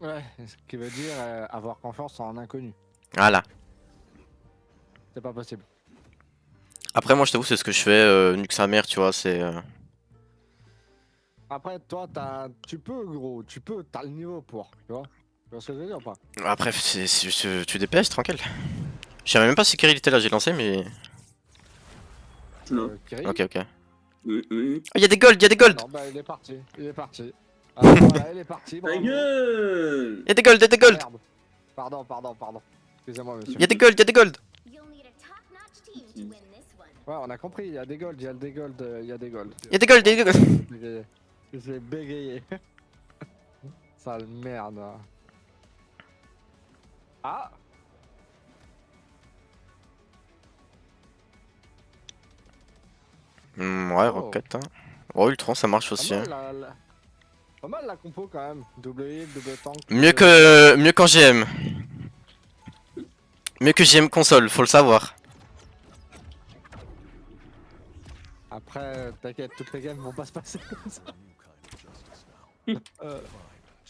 Ouais, ce qui veut dire avoir confiance en un inconnu. Voilà. C'est pas possible. Après, moi, je t'avoue, c'est ce que je fais, nuque sa mère, tu vois, c'est... Après, toi, tu peux, gros, t'as le niveau pour, tu vois. Tu vois ce que je veux dire ou pas? Après, tu DPS, tranquille. Je savais même pas si Kerry était là, j'ai lancé, mais... Non. Kiri? Ok, ok. Ah, Oui, oui. y'a des golds, y'a des Ah golds. non, bah il est parti, il est parti. Ah voilà, il est parti, Ta bravo. gueule! Y'a des golds, y'a des Ah golds. merde. Pardon. Excusez-moi, monsieur. Y'a des golds, y'a des golds. Ouais, on a compris, il y a des golds, il y a des golds, il y a des golds. Y'a des golds, y'a des golds. Bégayé. J'ai bégayé. Sale merde. Ah! Ouais, Oh. Rocket, hein. Oh, Ultron, ça marche Pas aussi, hein. mal pas mal la compo quand même. Double heal, double tank. Mieux qu'en GM. Mieux que GM console, faut le savoir. Après, t'inquiète, toutes les games vont pas se passer comme ça. Euh,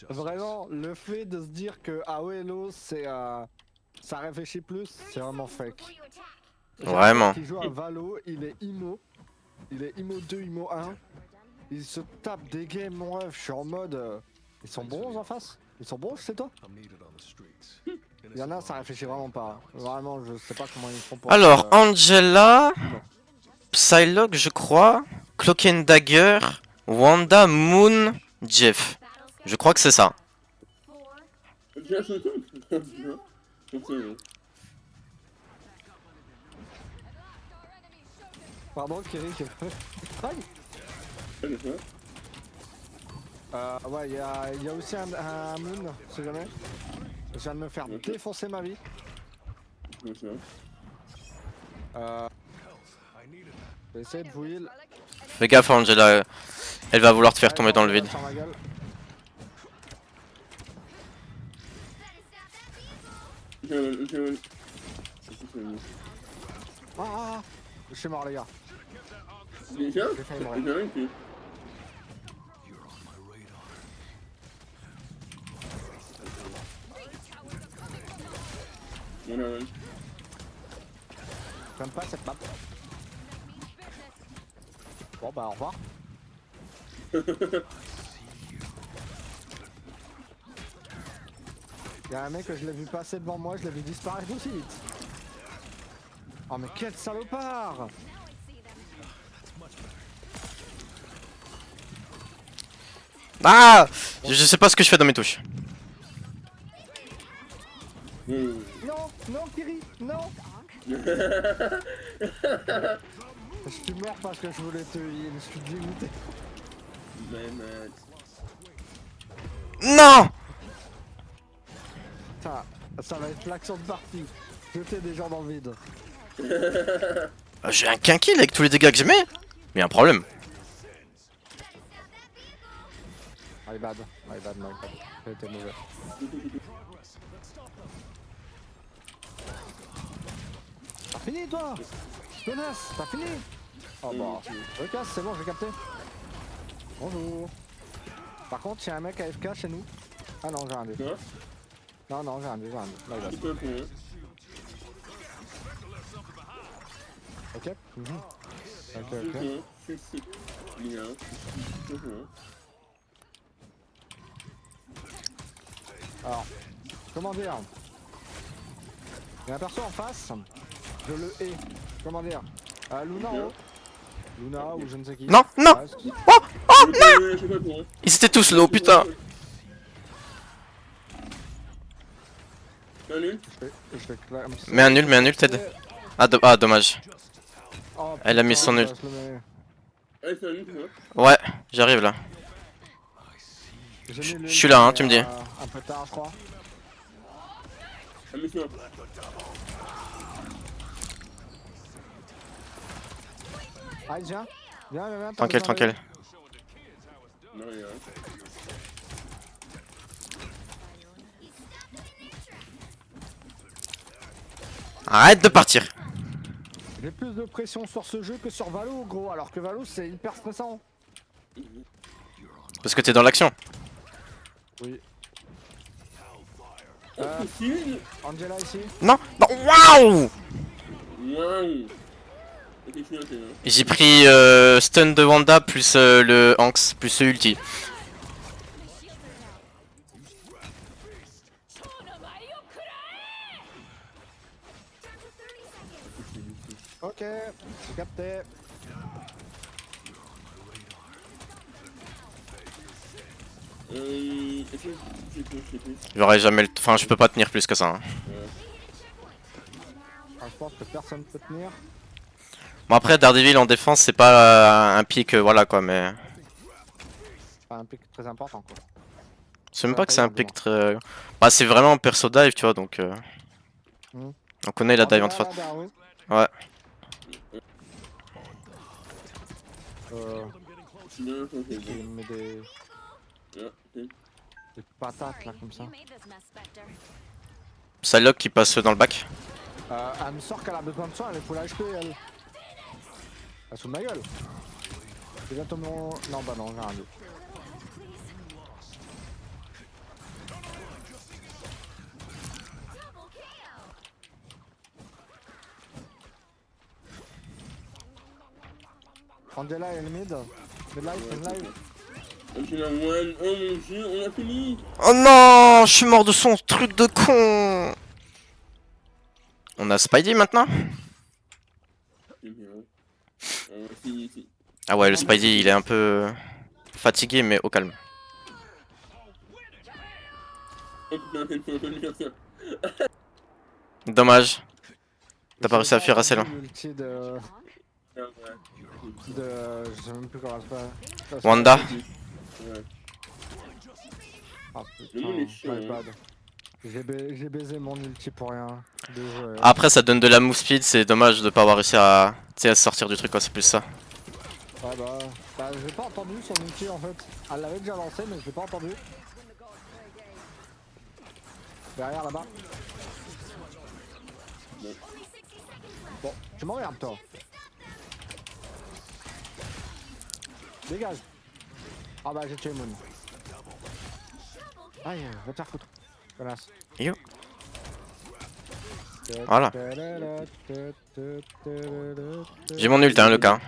Vraiment, le fait de se dire que AOLO c'est ça réfléchit plus, c'est vraiment fake. J'ai un Vraiment. pote qui joue à Valo, il est IMO 2, IMO 1. Il se tape des games, mon ref, je suis en mode. Ils sont bons en face? Ils sont bons, c'est toi? Il y en a, ça réfléchit vraiment pas. Vraiment, je sais pas comment ils font pour. Alors, Angela, Psylocke, je crois, Cloak and Dagger, Wanda, Moon, Jeff. Je crois que c'est ça. Pardon, Kiri, ouais, il y a aussi un Moon, si jamais. Je viens de me faire défoncer ma vie. Je vais essayer de vous heal. Fais gaffe, Angela. Elle va vouloir te faire tomber dans le vide. Sur ma gueule. Ah, je suis mort, les gars. J'ai failli mourir. J'aime pas cette map. Bon, bah, au revoir. Y'a un mec que je l'ai vu passer devant moi, je l'ai vu disparaître aussi vite. Oh, mais quel salopard! Ah, je sais pas ce que je fais dans mes touches. Non, non, Kiri, non! Je suis mort parce que je voulais te heal, je suis dégoûté. Non. Ça va être l'action de partie. Jeter des gens dans le vide. J'ai un quinkill avec tous les dégâts que j'ai mis. Mais y a un problème. My bad. J'ai été mauvais. T'as fini toi? Jonas, t'as fini? Oh bah, recasse, c'est bon, j'ai capté. Bonjour. Par contre, y'a un mec AFK chez nous. Ah non, j'ai un dé. Non, j'ai un dé. My bad. Ok. Ok. Alors, comment dire? Il y a un perso en face, je le hais. Comment dire? Luna en haut. Luna ou je ne sais qui. Non, non. Ouais, Oh non. Ils étaient tous low, putain. je fais comme ça. Mais un nul, Ted. Ah, dommage. Oh, Elle a mis putain, son nul. je Ouais, j'arrive là. Je suis là, hein, tu me dis. Un peu tard, je crois. Allez, viens. Viens. Tranquille, tranquille. Arrête de partir. J'ai plus de pression sur ce jeu que sur Valo, gros, alors que Valo c'est hyper stressant. Parce que t'es dans l'action. Oui. Possible. Angela ici. Non, non, waouh! Waouh. Ok, je suis là, t'es là. J'ai pris stun de Wanda plus le Hanks plus le ulti. Ok, j'ai capté. Est-ce que je sais plus. J'aurais jamais le... Enfin, je peux pas tenir plus que ça. Hein. Ah, je pense que personne peut tenir. Bon après, Daredevil en défense, c'est pas un pic, voilà quoi, mais... C'est pas un pic très important quoi. C'est même Ouais, pas que c'est un dis-moi. pic très... Bah c'est vraiment perso dive, tu vois, donc... Mhm. On connaît la dive en Angela, face. là, Darwin. Ouais. Non, ça c'est Il bon. met des Ah, ok. patates là comme ça. Psylocke qui passe dans le bac. Elle me sort qu'elle a besoin de soin, elle est full HP elle. Elle se fout de ma gueule. C'est bientôt mon... Non bah non, j'ai rien dit. Angela elle est mid. Mid live. Angela One, oh mon dieu, on a fini. Oh non, je suis mort de son truc de con. On a Spidey maintenant? C'est bien. On a fini ici. Ah ouais, le Spidey il est un peu fatigué mais au calme. Oh putain, c'est ton anniversaire. Dommage. T'as pas réussi à fuir assez loin. L'ulti de... Ah ouais. Je sais même plus comment ça s'appelle. Wanda. Ouais. Ah Le monde est putain, chiant, my hein. bad. J'ai baisé mon ulti pour rien. Désolé. Après ça donne de la move speed, c'est dommage de pas avoir réussi à, tu sais, à sortir du truc quoi, c'est plus ça. Ouais bah j'ai pas entendu son ulti en fait. Elle l'avait déjà lancé mais je l'ai pas entendu. Derrière là-bas. Bon, tu m'emmerdes toi. Dégage. Ah bah j'ai tué Moon. Aïe, va te faire foutre. Connasse. Yo. Voilà. J'ai mon ult hein, le cas.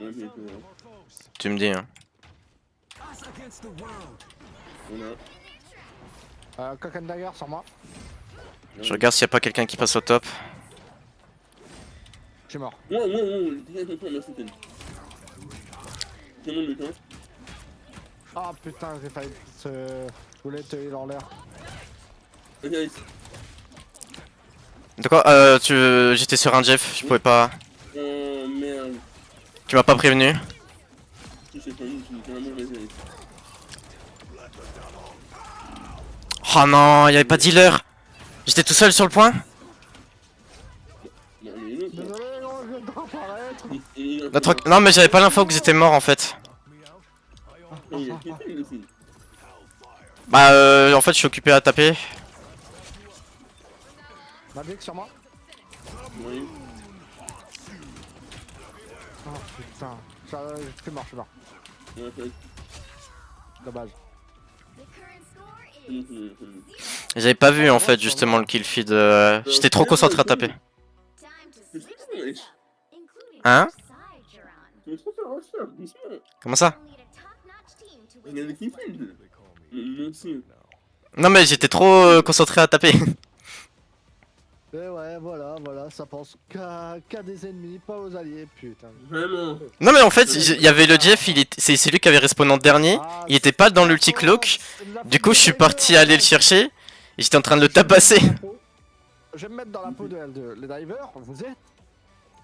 Ouais, mais Tu me dis hein. on a. Cock and Dagger sur moi. Je regarde s'il y a pas quelqu'un qui passe au top. Je suis mort. Ouais, merci Ken. C'est mon but, hein. Ah putain, j'ai failli se... Je voulais te heal en l'air. Ok, nice. De quoi j'étais sur un Jeff, je pouvais pas... Oh merde. Tu m'as pas prévenu. Je sais pas, je suis vraiment désolé. Oh non, y'avait pas de healer. J'étais tout seul sur le point. Non, mais non, Désolé gros, je viens de apparaître. Non mais j'avais pas l'info que j'étais mort en fait. Il y a quelqu'un aussi. Bah en fait je suis occupé à taper. Magic sur moi. Oui. Oh putain. Je suis mort. Ouais, c'est Dommage. J'avais pas vu en fait justement le kill feed. J'étais trop concentré à taper. Hein? Tu peux faire un shot, doucement. Comment ça? Regarde qui fait. Merci. Non mais j'étais trop concentré à taper. Et ouais, voilà, ça pense qu'à des ennemis, pas aux alliés, putain. Vraiment. Non mais en fait il y avait le Jeff, c'est lui qui avait respawn en dernier. Il était pas dans l'ulti cloak. Du coup je suis parti aller le chercher. Et j'étais en train de le tabasser. Je vais me mettre dans la peau de L2. Les divers, vous êtes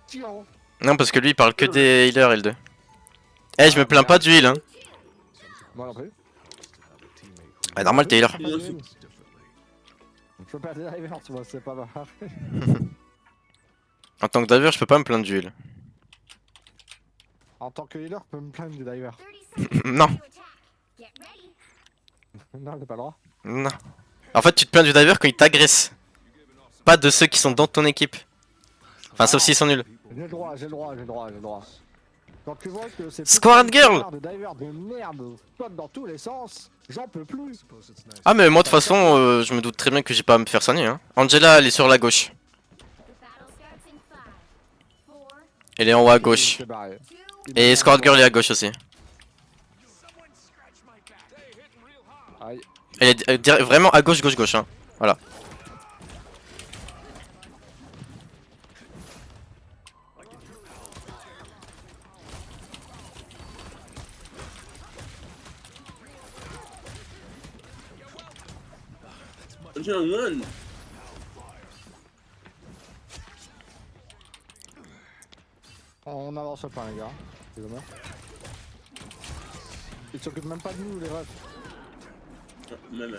tirants. Non parce que lui il parle que des healers L2. Eh je me plains pas du heal hein. Moi non plus. Ouais, normal t'es healer. Je peux pas des divers, tu vois, c'est pas mal. En tant que diver je peux pas me plaindre du heal. En tant que healer, je peux me plaindre des divers. Non, Non, j'ai pas le droit. non. En fait tu te plains du diver quand il t'agresse. Pas de ceux qui sont dans ton équipe. Enfin sauf s'ils sont nuls. J'ai le droit. Quand tu vois que c'est Squad Girl. de divers de merde flotte dans tous les sens, j'en peux plus. Ah mais moi de toute façon, je me doute très bien que j'ai pas à me faire soigner. Hein. Angela, elle est sur la gauche. Elle est en haut à gauche. Il s'est barré. Et Squad Girl est à gauche aussi. Aïe. Elle est vraiment à gauche, gauche, gauche. Hein. Voilà. J'ai un one. On avance pas les gars. C'est dommage. Ils s'occupent même pas de nous les refs. Même.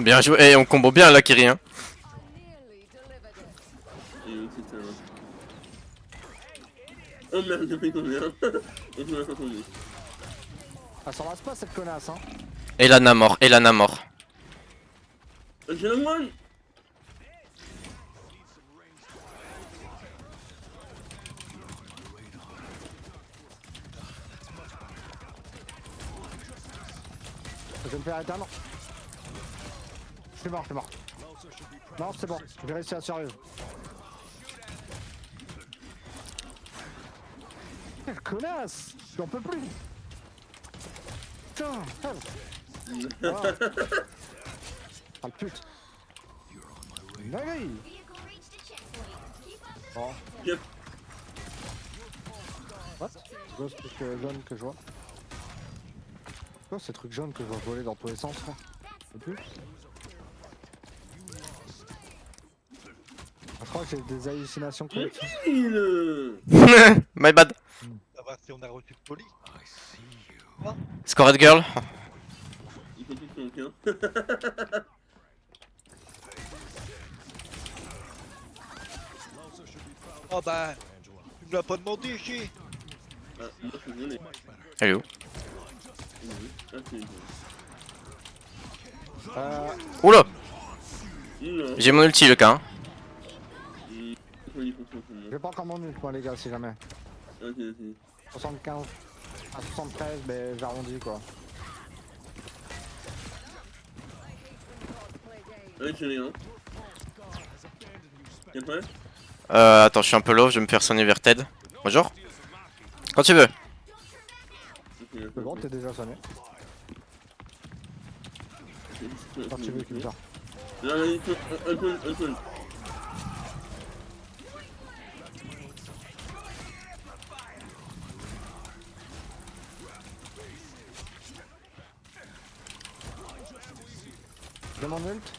Bien joué. Et on combo bien la Kiri. Hein. Et aussi, c'est un... Oh merde, j'ai pris combien? On peut la faire tomber. Elle s'en rase pas cette connasse hein. Elana mort, Elana mort. J'ai un one. Je vais me faire éteindre. Je suis mort, je suis mort. Non, c'est bon, j'ai réussi à sérieux. Quelle connasse! J'en peux plus! Putain, help! Voilà. Ah le pute! Dinguerie! Bon. Yep. What? C'est quoi ce truc jaune que je vois? C'est quoi ces trucs jaunes que je vois voler dans tous les sens là? C'est plus? Je crois que j'ai des hallucinations collectives. Il... My bad. Ça va si on a reçu poli. Squad Girl. Il faut tout son cœur. Oh bah, tu me l'as pas demandé, chier. Ah, moi je suis désolé. Elle est où? Ah, c'est... Oula. Non. J'ai mon ulti le cas. Hein. Il faut tout son J'ai pas encore mon ult moi les gars si jamais. Ok, ok. 75 à 73 mais j'arrondis quoi. Allez, j'ai rien. T'es prêt? Attends, je suis un peu low, je vais me faire soigner vers Ted. Bonjour. Quand tu veux. Ok, C'est bon, t'es déjà sonné. Quand tu veux qu'il me sorte. Là, un peu. J'ai mon ult.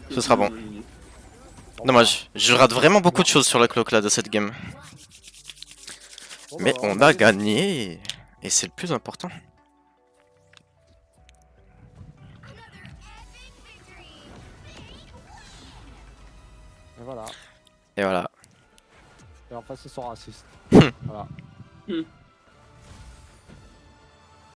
Ce sera bon. Dommage, je rate vraiment beaucoup de choses sur la cloque là de cette game. Bon, Mais bah, on a gagné. Et c'est le plus important. Et voilà. Et voilà. Et en face ils sont racistes. Voilà.